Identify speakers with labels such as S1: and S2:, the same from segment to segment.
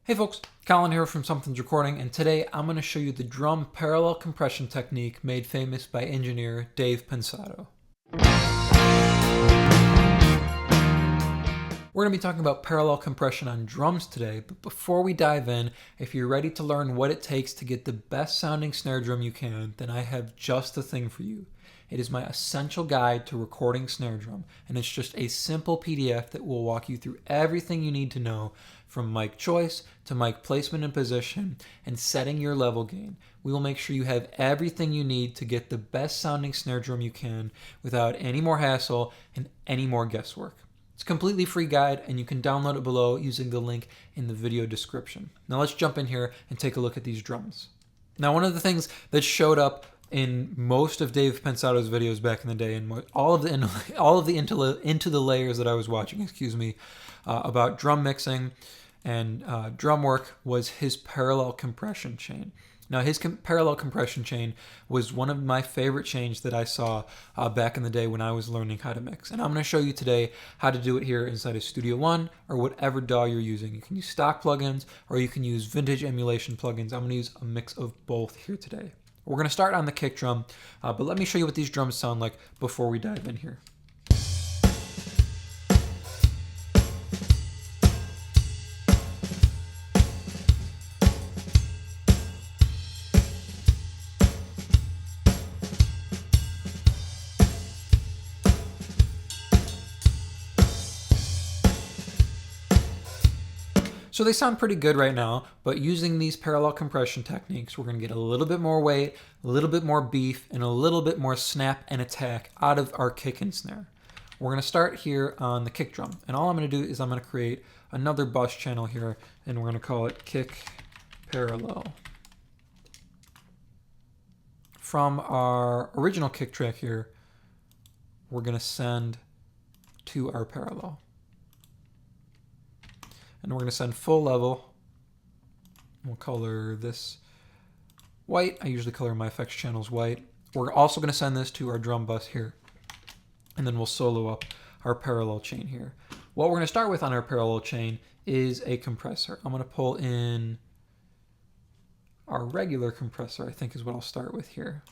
S1: Hey folks, Colin here from Sumthins Recording, and today I'm going to show you the drum parallel compression technique made famous by engineer Dave Pensado. We're going to be talking about parallel compression on drums today, but before we dive in, if you're ready to learn what it takes to get the best sounding snare drum you can, then I have just the thing for you. It is my essential guide to recording snare drum, and it's just a simple PDF that will walk you through everything you need to know, from mic choice to mic placement and position and setting your level gain. We will make sure you have everything you need to get the best sounding snare drum you can without any more hassle and any more guesswork. It's a completely free guide, and you can download it below using the link in the video description. Now let's jump in here and take a look at these drums. Now, one of the things that showed up in most of Dave Pensado's videos back in the day, and all of the into the layers that I was watching, about drum mixing and drum work, was his parallel compression chain. Now, his parallel compression chain was one of my favorite chains that I saw back in the day when I was learning how to mix. And I'm going to show you today how to do it here inside of Studio One or whatever DAW you're using. You can use stock plugins or you can use vintage emulation plugins. I'm going to use a mix of both here today. We're going to start on the kick drum, but let me show you what these drums sound like before we dive in here. So they sound pretty good right now, but using these parallel compression techniques, we're going to get a little bit more weight, a little bit more beef, and a little bit more snap and attack out of our kick and snare. We're going to start here on the kick drum, and all I'm going to do is I'm going to create another bus channel here, and we're going to call it kick parallel. From our original kick track here, we're going to send to our parallel. And we're going to send full level. We'll color this white. I usually color my effects channels white. We're also going to send this to our drum bus here. And then we'll solo up our parallel chain here. What we're going to start with on our parallel chain is a compressor. I'm going to pull in our regular compressor, I think is what I'll start with here.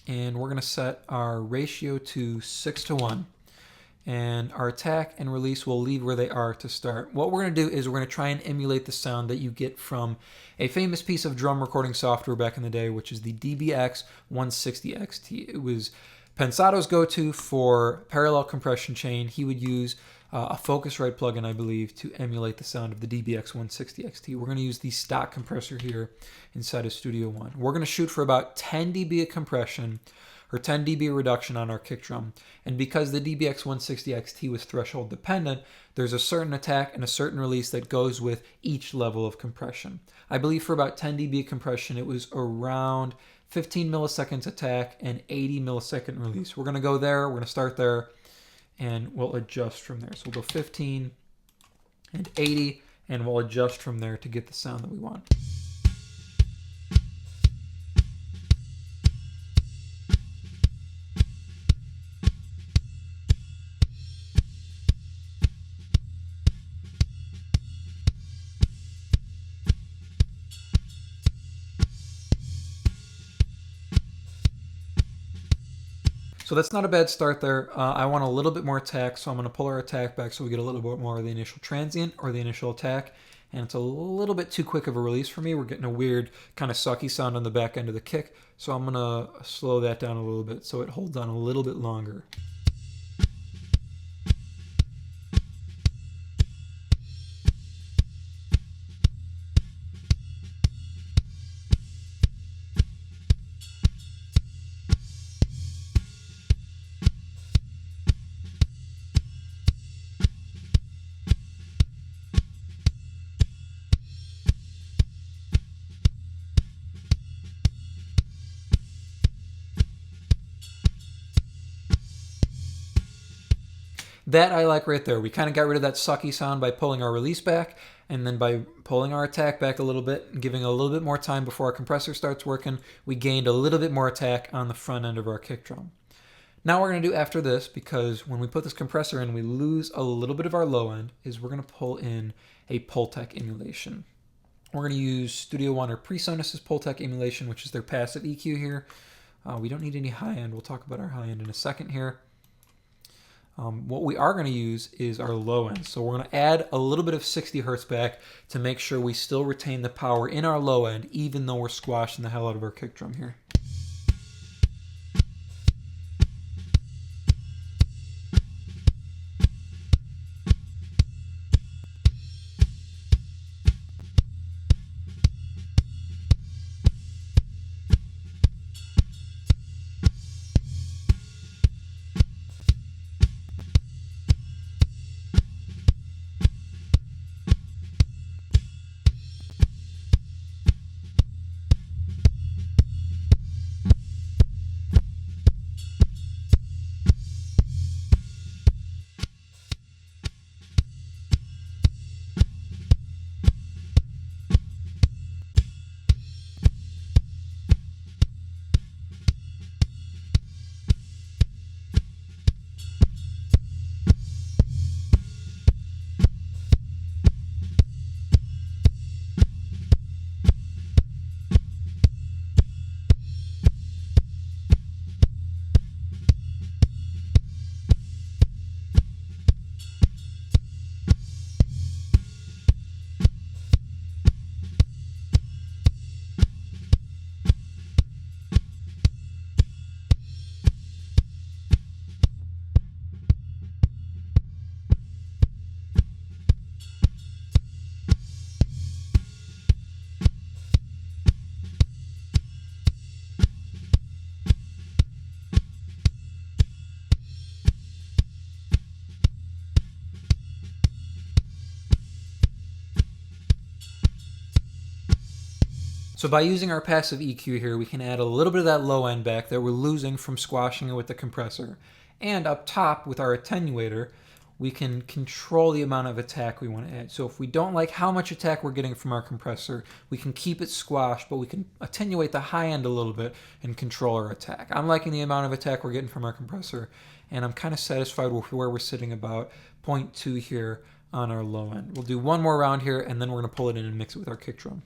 S1: And we're going to set our ratio to 6:1. And our attack and release will leave where they are to start. What we're going to do is we're going to try and emulate the sound that you get from a famous piece of drum recording software back in the day, which is the DBX 160 XT. It was Pensado's go-to for parallel compression chain. He would use a Focusrite plugin, I believe, to emulate the sound of the DBX 160 XT. We're going to use the stock compressor here inside of Studio One. We're going to shoot for about 10 dB of compression, or 10 dB reduction on our kick drum. And because the DBX 160 XT was threshold dependent, there's a certain attack and a certain release that goes with each level of compression. I believe for about 10 dB compression, it was around 15 milliseconds attack and 80 millisecond release. We're going to go there, we're going to start there, and we'll adjust from there. So we'll go 15 and 80, and we'll adjust from there to get the sound that we want. So that's not a bad start there. I want a little bit more attack, so I'm going to pull our attack back so we get a little bit more of the initial transient or the initial attack. And it's a little bit too quick of a release for me. We're getting a weird kind of sucky sound on the back end of the kick. So I'm going to slow that down a little bit so it holds on a little bit longer. That I like right there. We kind of got rid of that sucky sound by pulling our release back, and then by pulling our attack back a little bit and giving a little bit more time before our compressor starts working, we gained a little bit more attack on the front end of our kick drum. Now we're going to do after this, because when we put this compressor in, we lose a little bit of our low end, is we're going to pull in a Pultec emulation. We're going to use Studio One or PreSonus's Pultec emulation, which is their passive EQ here. We don't need any high end. We'll talk about our high end in a second here. What we are going to use is our low end. So we're going to add a little bit of 60 hertz back to make sure we still retain the power in our low end, even though we're squashing the hell out of our kick drum here. So by using our passive EQ here, we can add a little bit of that low end back that we're losing from squashing it with the compressor. And up top with our attenuator, we can control the amount of attack we want to add. So if we don't like how much attack we're getting from our compressor, we can keep it squashed, but we can attenuate the high end a little bit and control our attack. I'm liking the amount of attack we're getting from our compressor, and I'm kind of satisfied with where we're sitting, about 0.2 here on our low end. We'll do one more round here, and then we're going to pull it in and mix it with our kick drum.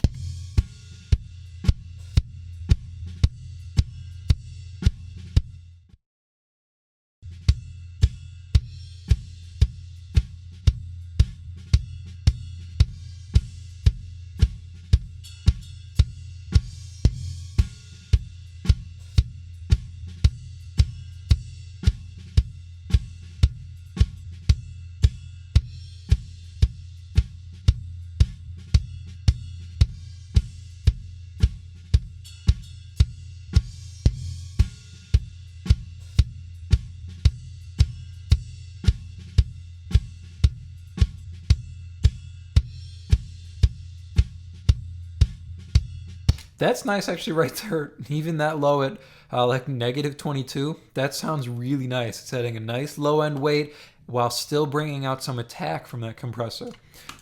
S1: That's nice actually right there. Even that low at like -22, that sounds really nice. It's adding a nice low end weight while still bringing out some attack from that compressor.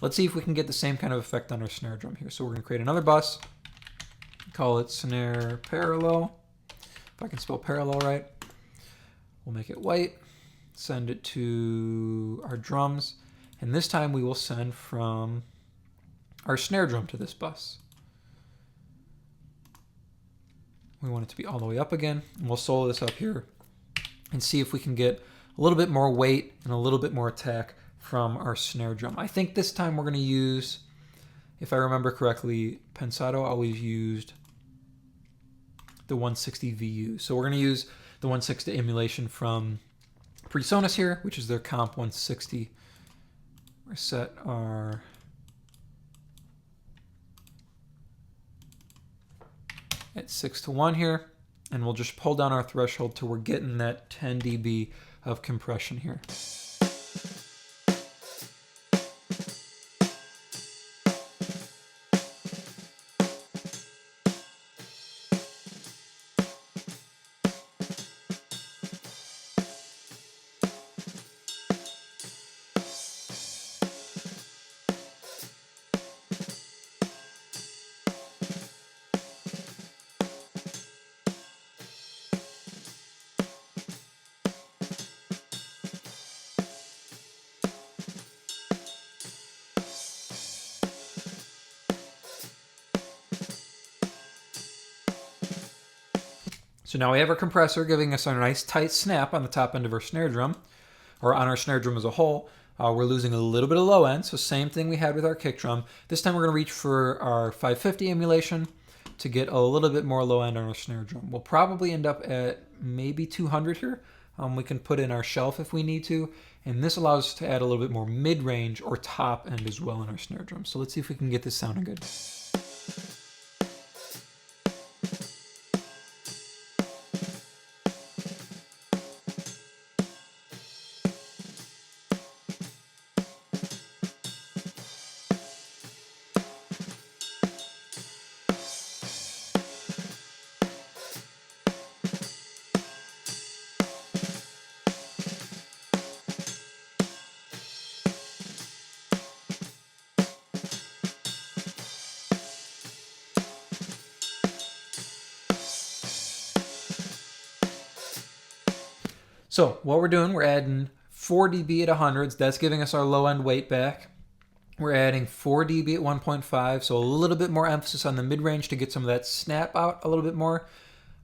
S1: Let's see if we can get the same kind of effect on our snare drum here. So we're going to create another bus, call it Snare Parallel, if I can spell parallel right. We'll make it white, send it to our drums, and this time we will send from our snare drum to this bus. We want it to be all the way up again, and we'll solo this up here and see if we can get a little bit more weight and a little bit more attack from our snare drum. I think this time we're going to use, if I remember correctly, Pensado always used the 160 VU. So we're going to use the 160 emulation from PreSonus here, which is their Comp 160. We're set our at 6:1 here, and we'll just pull down our threshold till we're getting that 10 dB of compression here. So now we have our compressor giving us a nice tight snap on the top end of our snare drum, or on our snare drum as a whole. We're losing a little bit of low end, so same thing we had with our kick drum. This time we're going to reach for our 550 emulation to get a little bit more low end on our snare drum. We'll probably end up at maybe 200 here. We can put in our shelf if we need to, and this allows us to add a little bit more mid-range or top end as well in our snare drum. So let's see if we can get this sounding good. So what we're doing, we're adding 4 dB at 100s. That's giving us our low end weight back. We're adding 4 dB at 1.5, so a little bit more emphasis on the mid-range to get some of that snap out a little bit more.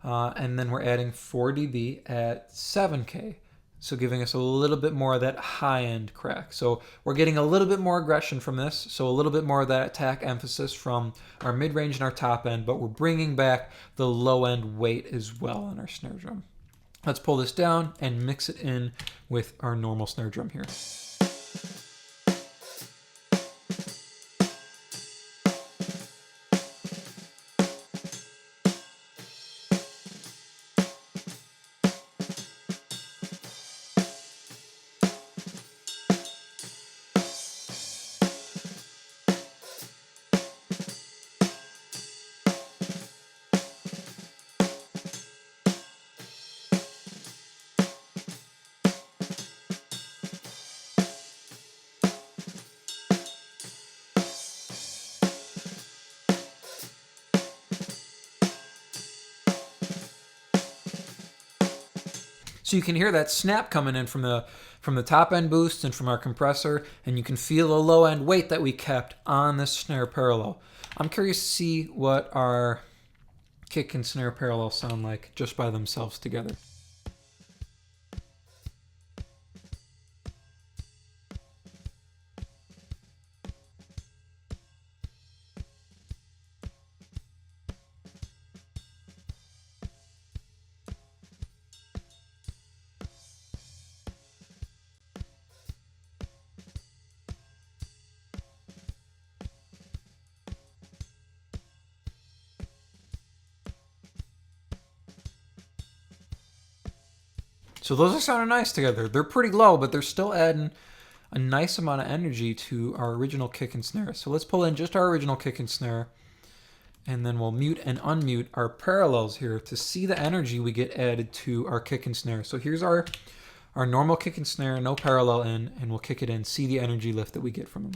S1: And then we're adding 4 dB at 7K, so giving us a little bit more of that high-end crack. So we're getting a little bit more aggression from this, so a little bit more of that attack emphasis from our mid-range and our top end, but we're bringing back the low-end weight as well on our snare drum. Let's pull this down and mix it in with our normal snare drum here. So you can hear that snap coming in from the top end boosts and from our compressor, and you can feel the low end weight that we kept on this snare parallel. I'm curious to see what our kick and snare parallel sound like just by themselves together. So those are sounding nice together. They're pretty low, but they're still adding a nice amount of energy to our original kick and snare. So let's pull in just our original kick and snare, and then we'll mute and unmute our parallels here to see the energy we get added to our kick and snare. So here's our normal kick and snare, no parallel in, and we'll kick it in, see the energy lift that we get from them.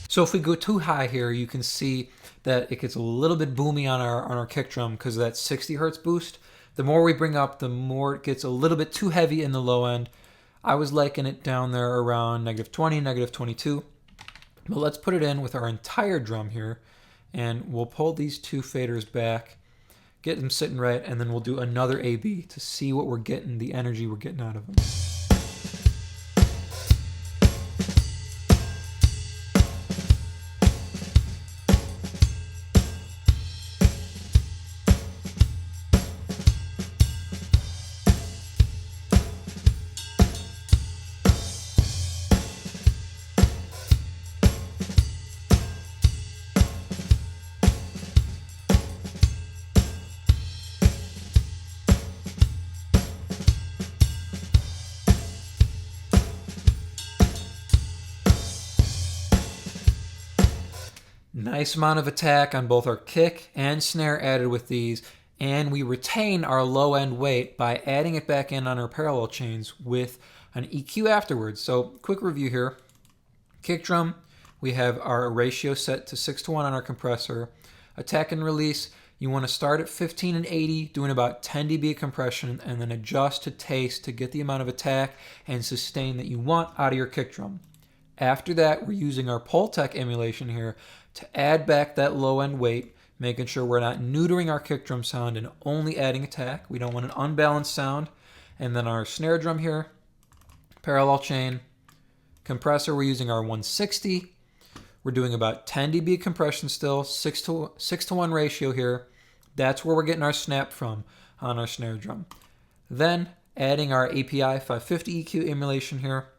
S1: So if we go too high here, you can see that it gets a little bit boomy on our kick drum because of that 60 hertz boost. The more we bring up, the more it gets a little bit too heavy in the low end. I was liking it down there around -20, -22. But let's put it in with our entire drum here, and we'll pull these two faders back, get them sitting right, and then we'll do another A/B to see what we're getting, the energy we're getting out of them. Nice amount of attack on both our kick and snare added with these, and we retain our low end weight by adding it back in on our parallel chains with an EQ afterwards. So quick review here. Kick drum, we have our ratio set to 6:1 on our compressor. Attack and release, you want to start at 15 and 80, doing about 10 dB of compression, and then adjust to taste to get the amount of attack and sustain that you want out of your kick drum. After that, we're using our Pultec emulation here to add back that low end weight, making sure we're not neutering our kick drum sound and only adding attack. We don't want an unbalanced sound. And then our snare drum here, parallel chain. Compressor, we're using our 160. We're doing about 10 dB compression still, 6 to 1 ratio here. That's where we're getting our snap from on our snare drum. Then adding our API 550 EQ emulation here,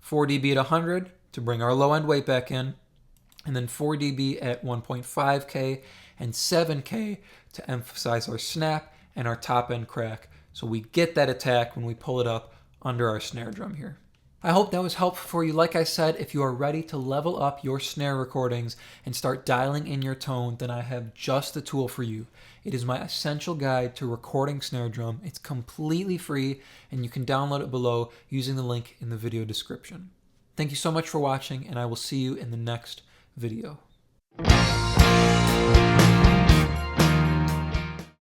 S1: 4 dB at 100 to bring our low end weight back in, and then 4 dB at 1.5K and 7K to emphasize our snap and our top end crack. So we get that attack when we pull it up under our snare drum here. I hope that was helpful for you. Like I said, if you are ready to level up your snare recordings and start dialing in your tone, then I have just the tool for you. It is my essential guide to recording snare drum. It's completely free, and you can download it below using the link in the video description. Thank you so much for watching, and I will see you in the next video.